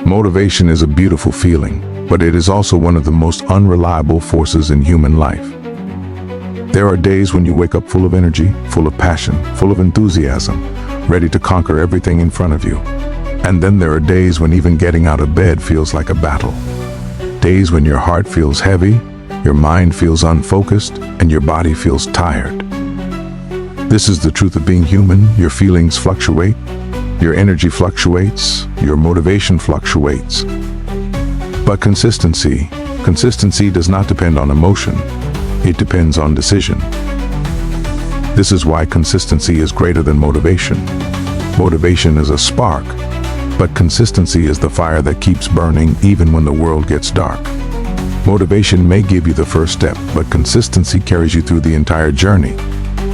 Motivation is a beautiful feeling, but it is also one of the most unreliable forces in human life. There are days when you wake up full of energy, full of passion, full of enthusiasm, ready to conquer everything in front of you. And then there are days when even getting out of bed feels like a battle. Days when your heart feels heavy, your mind feels unfocused, and your body feels tired. This is the truth of being human. Your feelings fluctuate, your energy fluctuates, your motivation fluctuates. But consistency does not depend on emotion. It depends on decision. This is why consistency is greater than motivation. Motivation is a spark, but consistency is the fire that keeps burning even when the world gets dark. Motivation may give you the first step, but consistency carries you through the entire journey.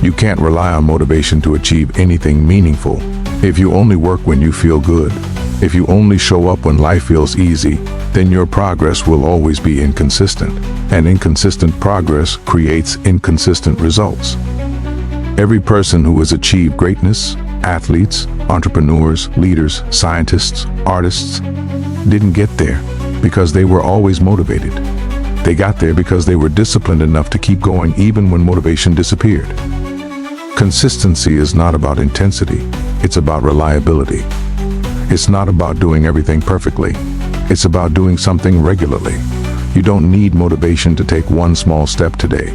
You can't rely on motivation to achieve anything meaningful. If you only work when you feel good, if you only show up when life feels easy, then your progress will always be inconsistent. And inconsistent progress creates inconsistent results. Every person who has achieved greatness, athletes, entrepreneurs, leaders, scientists, artists, didn't get there because they were always motivated. They got there because they were disciplined enough to keep going even when motivation disappeared. Consistency is not about intensity, it's about reliability. It's not about doing everything perfectly. It's about doing something regularly. You don't need motivation to take one small step today.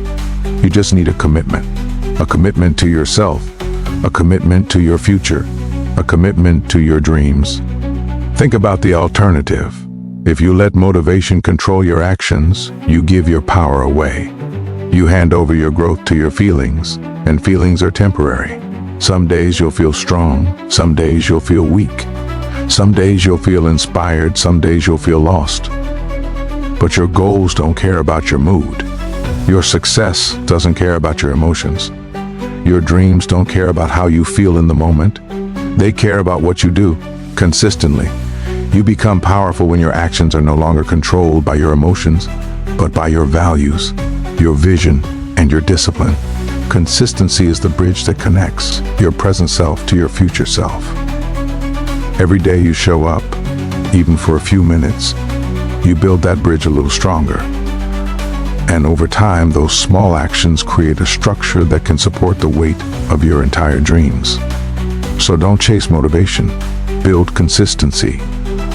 You just need a commitment to yourself, a commitment to your future, a commitment to your dreams. Think about the alternative. If you let motivation control your actions, you give your power away. You hand over your growth to your feelings, and feelings are temporary. Some days you'll feel strong, some days you'll feel weak. Some days you'll feel inspired, some days you'll feel lost. But your goals don't care about your mood. Your success doesn't care about your emotions. Your dreams don't care about how you feel in the moment. They care about what you do, consistently. You become powerful when your actions are no longer controlled by your emotions, but by your values, your vision, and your discipline. Consistency is the bridge that connects your present self to your future self. Every day you show up, even for a few minutes, you build that bridge a little stronger. And over time, those small actions create a structure that can support the weight of your entire dreams. So don't chase motivation, build consistency.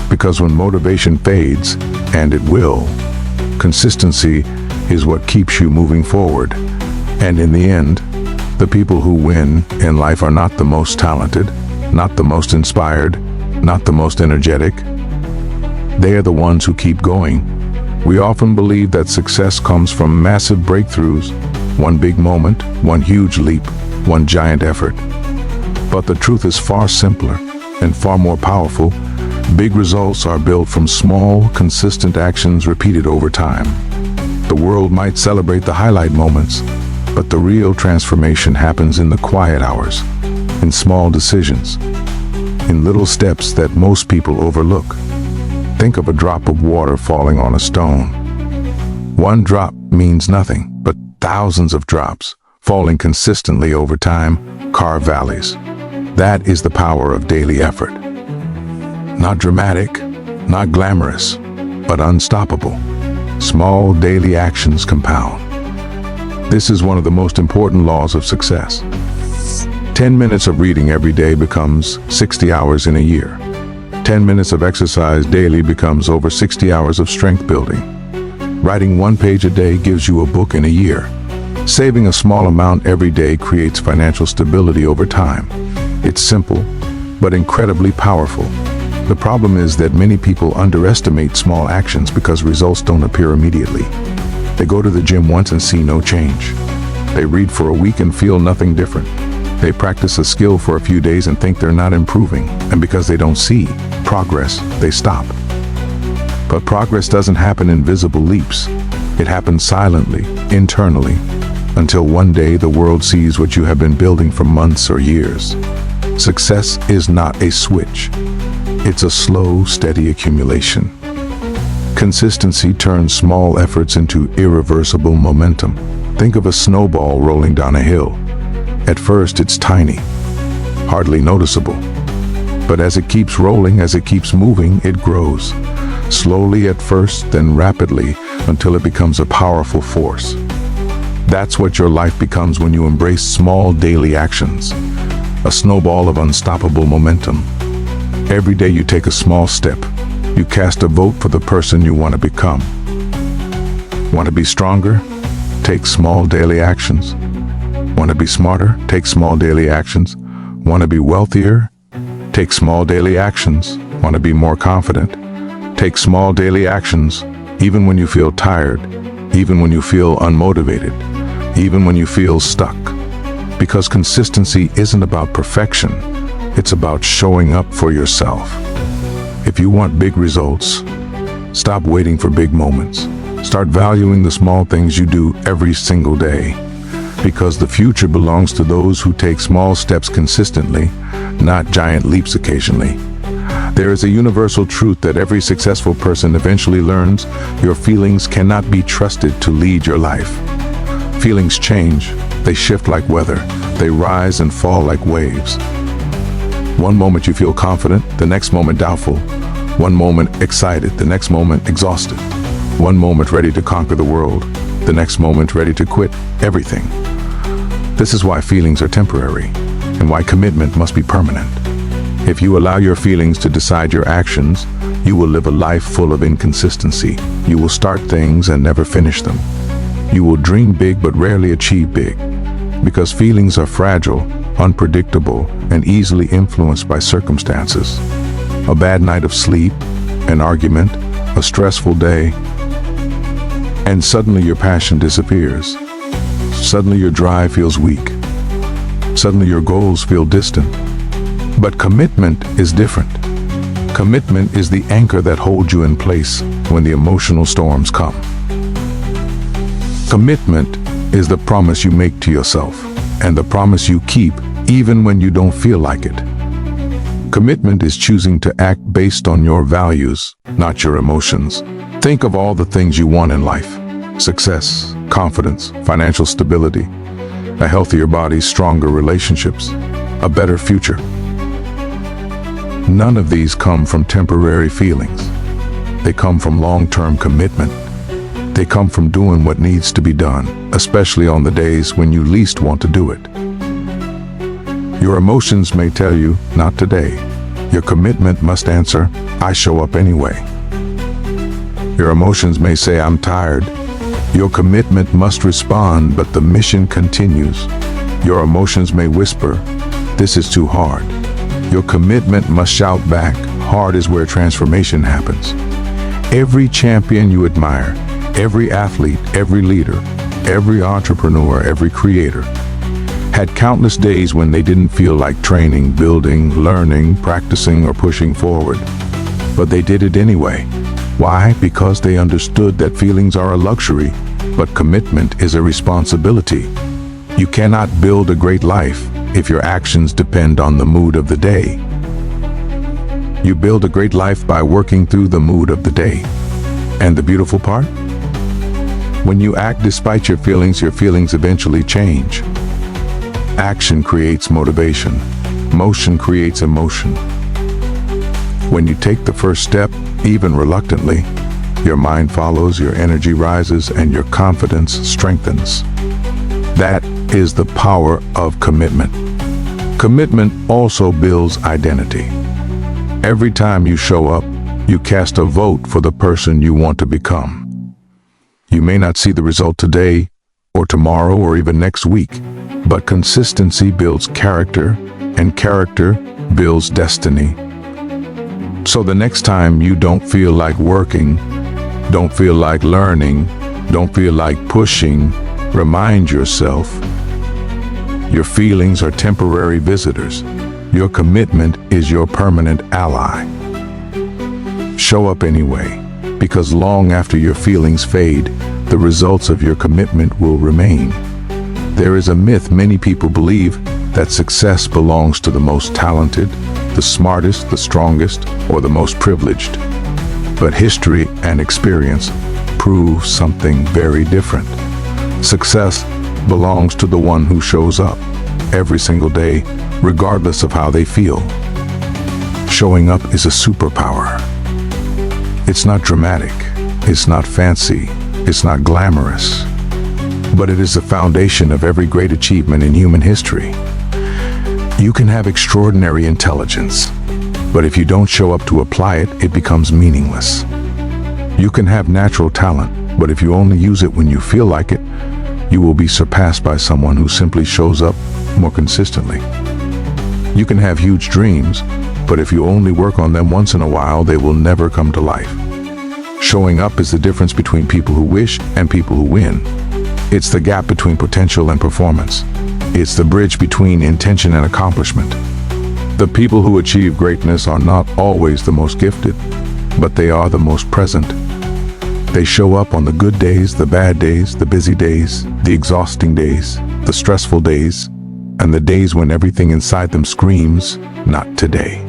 Because when motivation fades, and it will, consistency is what keeps you moving forward. And in the end, the people who win in life are not the most talented, not the most inspired, not the most energetic. They are the ones who keep going. We often believe that success comes from massive breakthroughs, one big moment, one huge leap, one giant effort. But the truth is far simpler and far more powerful. Big results are built from small, consistent actions repeated over time. The world might celebrate the highlight moments, but the real transformation happens in the quiet hours, in small decisions, in little steps that most people overlook. Think of a drop of water falling on a stone. One drop means nothing, but thousands of drops, falling consistently over time, carve valleys. That is the power of daily effort. Not dramatic, not glamorous, but unstoppable. Small daily actions compound. This is one of the most important laws of success. 10 minutes of reading every day becomes 60 hours in a year. 10 minutes of exercise daily becomes over 60 hours of strength building. Writing one page a day gives you a book in a year. Saving a small amount every day creates financial stability over time. It's simple, but incredibly powerful. The problem is that many people underestimate small actions because results don't appear immediately. They go to the gym once and see no change. They read for a week and feel nothing different. They practice a skill for a few days and think they're not improving, and because they don't see progress, they stop. But progress doesn't happen in visible leaps. It happens silently, internally, until one day the world sees what you have been building for months or years. Success is not a switch. It's a slow, steady accumulation. Consistency turns small efforts into irreversible momentum. Think of a snowball rolling down a hill. At first, it's tiny, hardly noticeable. But as it keeps rolling, as it keeps moving, it grows. Slowly at first, then rapidly, until it becomes a powerful force. That's what your life becomes when you embrace small daily actions. A snowball of unstoppable momentum. Every day you take a small step. You cast a vote for the person you want to become. Want to be stronger? Take small daily actions. Want to be smarter? Take small daily actions. Want to be wealthier? Take small daily actions. Want to be more confident? Take small daily actions, even when you feel tired, even when you feel unmotivated, even when you feel stuck. Because consistency isn't about perfection, it's about showing up for yourself. If you want big results, stop waiting for big moments. Start valuing the small things you do every single day. Because the future belongs to those who take small steps consistently, not giant leaps occasionally. There is a universal truth that every successful person eventually learns: your feelings cannot be trusted to lead your life. Feelings change, they shift like weather, they rise and fall like waves. One moment you feel confident, the next moment doubtful. One moment excited, the next moment exhausted. One moment ready to conquer the world, the next moment ready to quit everything. This is why feelings are temporary, and why commitment must be permanent. If you allow your feelings to decide your actions, you will live a life full of inconsistency. You will start things and never finish them. You will dream big but rarely achieve big. Because feelings are fragile, unpredictable, and easily influenced by circumstances. A bad night of sleep, an argument, a stressful day, and suddenly your passion disappears. Suddenly your drive feels weak. Suddenly your goals feel distant. But commitment is different. Commitment is the anchor that holds you in place when the emotional storms come. Commitment is the promise you make to yourself, and the promise you keep even when you don't feel like it. Commitment is choosing to act based on your values, not your emotions. Think of all the things you want in life: success, confidence, financial stability, a healthier body, stronger relationships, a better future. None of these come from temporary feelings. They come from long-term commitment. They come from doing what needs to be done, especially on the days when you least want to do it. Your emotions may tell you, not today. Your commitment must answer, I show up anyway. Your emotions may say, I'm tired. Your commitment must respond, but the mission continues. Your emotions may whisper, this is too hard. Your commitment must shout back, hard is where transformation happens. Every champion you admire, every athlete, every leader, every entrepreneur, every creator, had countless days when they didn't feel like training, building, learning, practicing, or pushing forward. But they did it anyway. Why? Because they understood that feelings are a luxury, but commitment is a responsibility. You cannot build a great life if your actions depend on the mood of the day. You build a great life by working through the mood of the day. And the beautiful part? When you act despite your feelings eventually change. Action creates motivation. Motion creates emotion. When you take the first step, even reluctantly, your mind follows, your energy rises, and your confidence strengthens. That is the power of commitment. Commitment also builds identity. Every time you show up, you cast a vote for the person you want to become. You may not see the result today, or tomorrow, or even next week, but consistency builds character, and character builds destiny. So the next time you don't feel like working, don't feel like learning, don't feel like pushing, remind yourself, your feelings are temporary visitors. Your commitment is your permanent ally. Show up anyway, because long after your feelings fade, the results of your commitment will remain. There is a myth many people believe that success belongs to the most talented, the smartest, the strongest, or the most privileged. But history and experience prove something very different. Success belongs to the one who shows up every single day, regardless of how they feel. Showing up is a superpower. It's not dramatic, it's not fancy, it's not glamorous, but it is the foundation of every great achievement in human history. You can have extraordinary intelligence, but if you don't show up to apply it, it becomes meaningless. You can have natural talent, but if you only use it when you feel like it, you will be surpassed by someone who simply shows up more consistently. You can have huge dreams, but if you only work on them once in a while, they will never come to life. Showing up is the difference between people who wish and people who win. It's the gap between potential and performance. It's the bridge between intention and accomplishment. The people who achieve greatness are not always the most gifted, but they are the most present. They show up on the good days, the bad days, the busy days, the exhausting days, the stressful days, and the days when everything inside them screams, "Not today."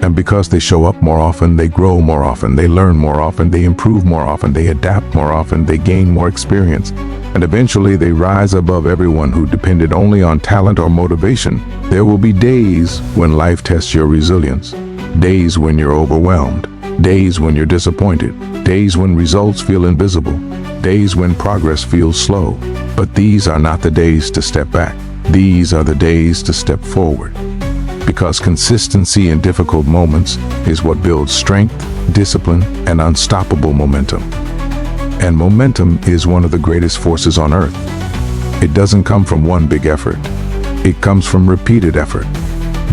And because they show up more often, they grow more often, they learn more often, they improve more often, they adapt more often, they gain more experience, and eventually they rise above everyone who depended only on talent or motivation. There will be days when life tests your resilience, days when you're overwhelmed, days when you're disappointed, days when results feel invisible, days when progress feels slow. But these are not the days to step back. These are the days to step forward. Because consistency in difficult moments is what builds strength, discipline, and unstoppable momentum. And momentum is one of the greatest forces on earth. It doesn't come from one big effort. It comes from repeated effort.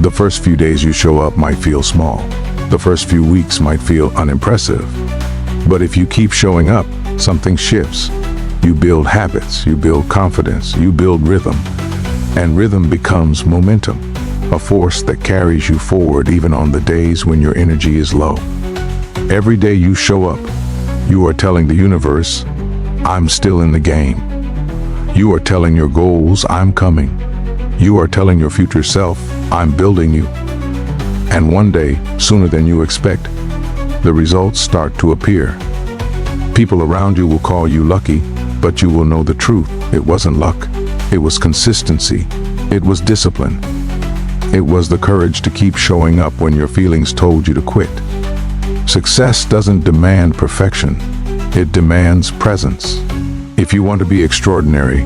The first few days you show up might feel small. The first few weeks might feel unimpressive. But if you keep showing up, something shifts. You build habits, you build confidence, you build rhythm. And rhythm becomes momentum, a force that carries you forward even on the days when your energy is low. Every day you show up, you are telling the universe, "I'm still in the game." You are telling your goals, "I'm coming." You are telling your future self, "I'm building you." And one day, sooner than you expect, the results start to appear. People around you will call you lucky, but you will know the truth. It wasn't luck. It was consistency. It was discipline. It was the courage to keep showing up when your feelings told you to quit. Success doesn't demand perfection. It demands presence. If you want to be extraordinary,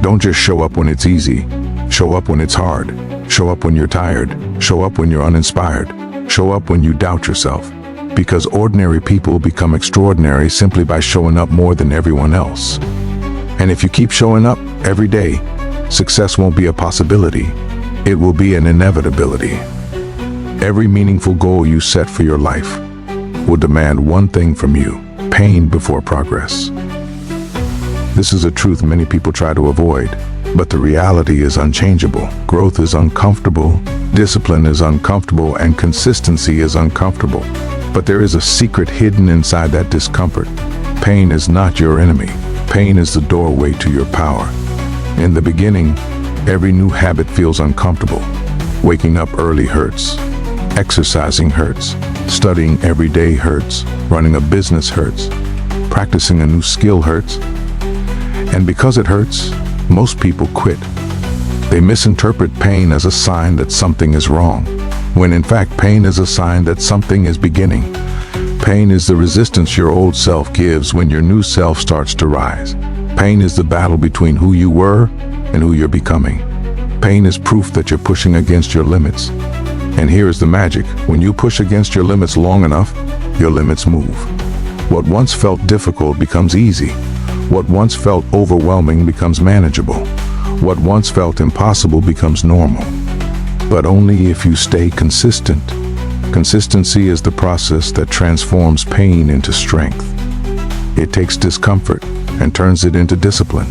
don't just show up when it's easy. Show up when it's hard. Show up when you're tired. Show up when you're uninspired. Show up when you doubt yourself. Because ordinary people become extraordinary simply by showing up more than everyone else. And if you keep showing up every day, success won't be a possibility. It will be an inevitability. Every meaningful goal you set for your life will demand one thing from you: pain before progress. This is a truth many people try to avoid, but the reality is unchangeable. Growth is uncomfortable, discipline is uncomfortable, and consistency is uncomfortable. But there is a secret hidden inside that discomfort. Pain is not your enemy. Pain is the doorway to your power. In the beginning, every new habit feels uncomfortable. Waking up early hurts. Exercising hurts. Studying every day hurts. Running a business hurts. Practicing a new skill hurts. And because it hurts, most people quit. They misinterpret pain as a sign that something is wrong, when in fact pain is a sign that something is beginning. Pain is the resistance your old self gives when your new self starts to rise. Pain is the battle between who you were and who you're becoming. Pain is proof that you're pushing against your limits. And here is the magic: when you push against your limits long enough, your limits move. What once felt difficult becomes easy. What once felt overwhelming becomes manageable. What once felt impossible becomes normal. But only if you stay consistent. Consistency is the process that transforms pain into strength. It takes discomfort and turns it into discipline.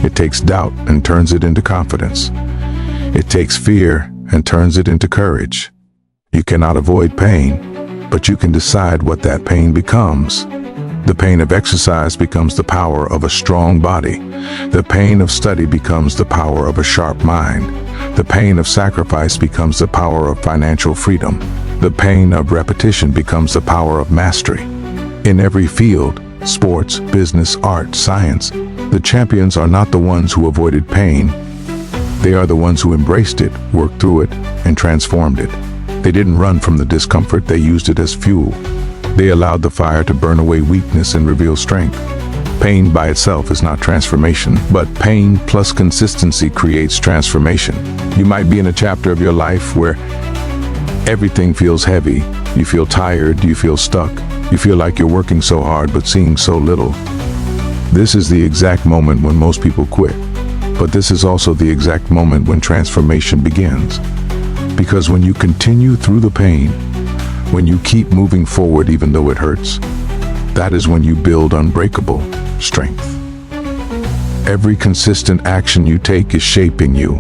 It takes doubt and turns it into confidence. It takes fear and turns it into courage. You cannot avoid pain, but you can decide what that pain becomes. The pain of exercise becomes the power of a strong body. The pain of study becomes the power of a sharp mind. The pain of sacrifice becomes the power of financial freedom. The pain of repetition becomes the power of mastery. In every field, sports, business, art, science, the champions are not the ones who avoided pain. They are the ones who embraced it, worked through it, and transformed it. They didn't run from the discomfort, they used it as fuel. They allowed the fire to burn away weakness and reveal strength. Pain by itself is not transformation, but pain plus consistency creates transformation. You might be in a chapter of your life where everything feels heavy. You feel tired, you feel stuck, you feel like you're working so hard but seeing so little. This is the exact moment when most people quit. But this is also the exact moment when transformation begins. Because when you continue through the pain, when you keep moving forward even though it hurts, that is when you build unbreakable strength. Every consistent action you take is shaping you.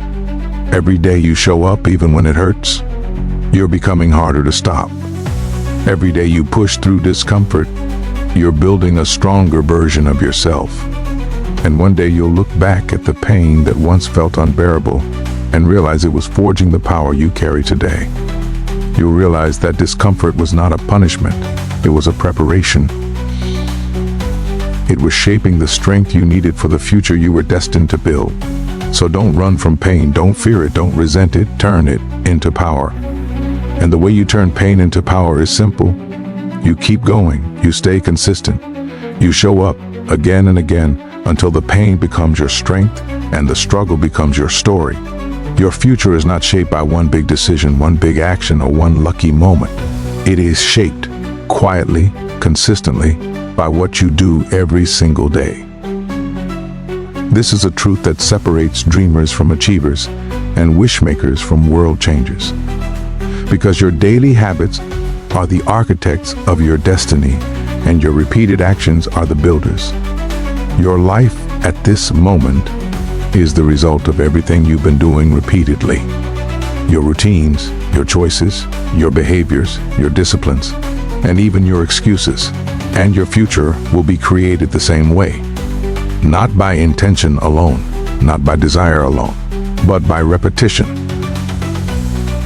Every day you show up even when it hurts, you're becoming harder to stop. Every day you push through discomfort, you're building a stronger version of yourself. And one day you'll look back at the pain that once felt unbearable and realize it was forging the power you carry today. You'll realize that discomfort was not a punishment, it was a preparation. It was shaping the strength you needed for the future you were destined to build. So don't run from pain, don't fear it, don't resent it, turn it into power. And the way you turn pain into power is simple. You keep going, you stay consistent. You show up again and again until the pain becomes your strength and the struggle becomes your story. Your future is not shaped by one big decision, one big action, or one lucky moment. It is shaped quietly, consistently, by what you do every single day. This is a truth that separates dreamers from achievers and wishmakers from world changers. Because your daily habits are the architects of your destiny, and your repeated actions are the builders. Your life at this moment is the result of everything you've been doing repeatedly. Your routines, your choices, your behaviors, your disciplines, and even your excuses. And your future will be created the same way. Not by intention alone, not by desire alone, but by repetition.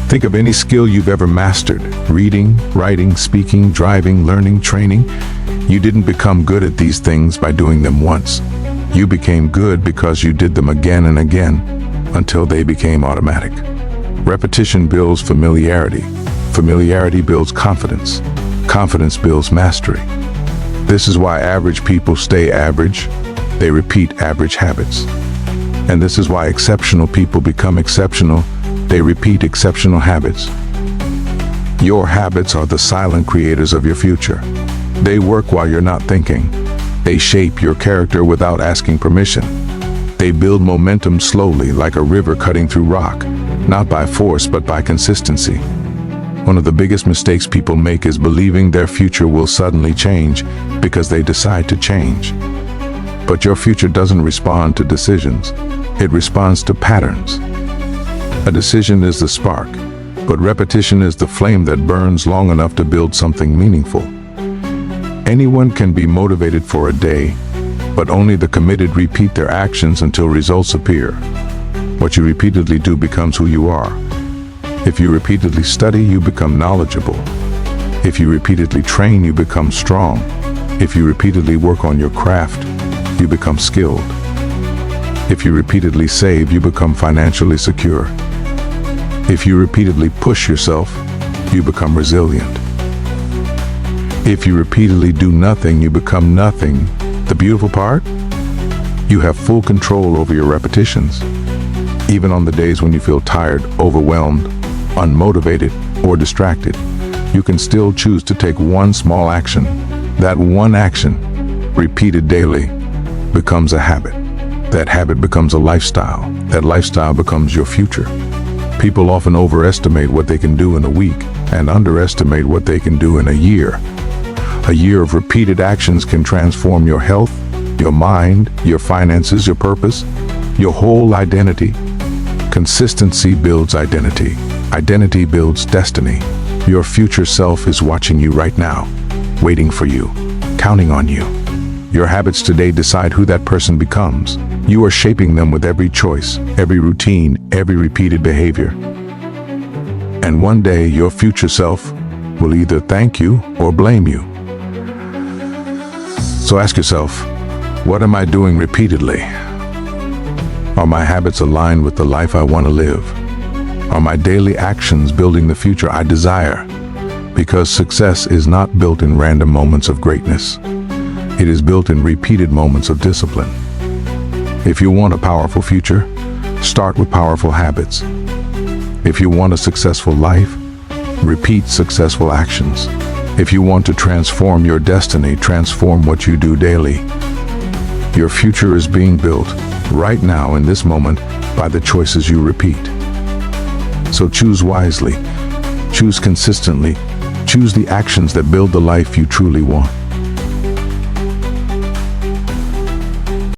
Think of any skill you've ever mastered: reading, writing, speaking, driving, learning, training. You didn't become good at these things by doing them once. You became good because you did them again and again until they became automatic. Repetition builds familiarity. Familiarity builds confidence. Confidence builds mastery. This is why average people stay average. They repeat average habits. And this is why exceptional people become exceptional. They repeat exceptional habits. Your habits are the silent creators of your future. They work while you're not thinking. They shape your character without asking permission. They build momentum slowly, like a river cutting through rock, not by force but by consistency. One of the biggest mistakes people make is believing their future will suddenly change because they decide to change. But your future doesn't respond to decisions. It responds to patterns. A decision is the spark, but repetition is the flame that burns long enough to build something meaningful. Anyone can be motivated for a day, but only the committed repeat their actions until results appear. What you repeatedly do becomes who you are. If you repeatedly study, you become knowledgeable. If you repeatedly train, you become strong. If you repeatedly work on your craft, you become skilled. If you repeatedly save, you become financially secure. If you repeatedly push yourself, you become resilient. If you repeatedly do nothing, you become nothing. The beautiful part? You have full control over your repetitions. Even on the days when you feel tired, overwhelmed, unmotivated, or distracted, you can still choose to take one small action. That one action, repeated daily, becomes a habit. That habit becomes a lifestyle. That lifestyle becomes your future. People often overestimate what they can do in a week and underestimate what they can do in a year. A year of repeated actions can transform your health, your mind, your finances, your purpose, your whole identity. Consistency builds identity. Identity builds destiny. Your future self is watching you right now, waiting for you, counting on you. Your habits today decide who that person becomes. You are shaping them with every choice, every routine, every repeated behavior. And one day, your future self will either thank you or blame you. So ask yourself, what am I doing repeatedly? Are my habits aligned with the life I want to live? Are my daily actions building the future I desire? Because success is not built in random moments of greatness. It is built in repeated moments of discipline. If you want a powerful future, start with powerful habits. If you want a successful life, repeat successful actions. If you want to transform your destiny, transform what you do daily. Your future is being built right now in this moment by the choices you repeat. So choose wisely, choose consistently, choose the actions that build the life you truly want.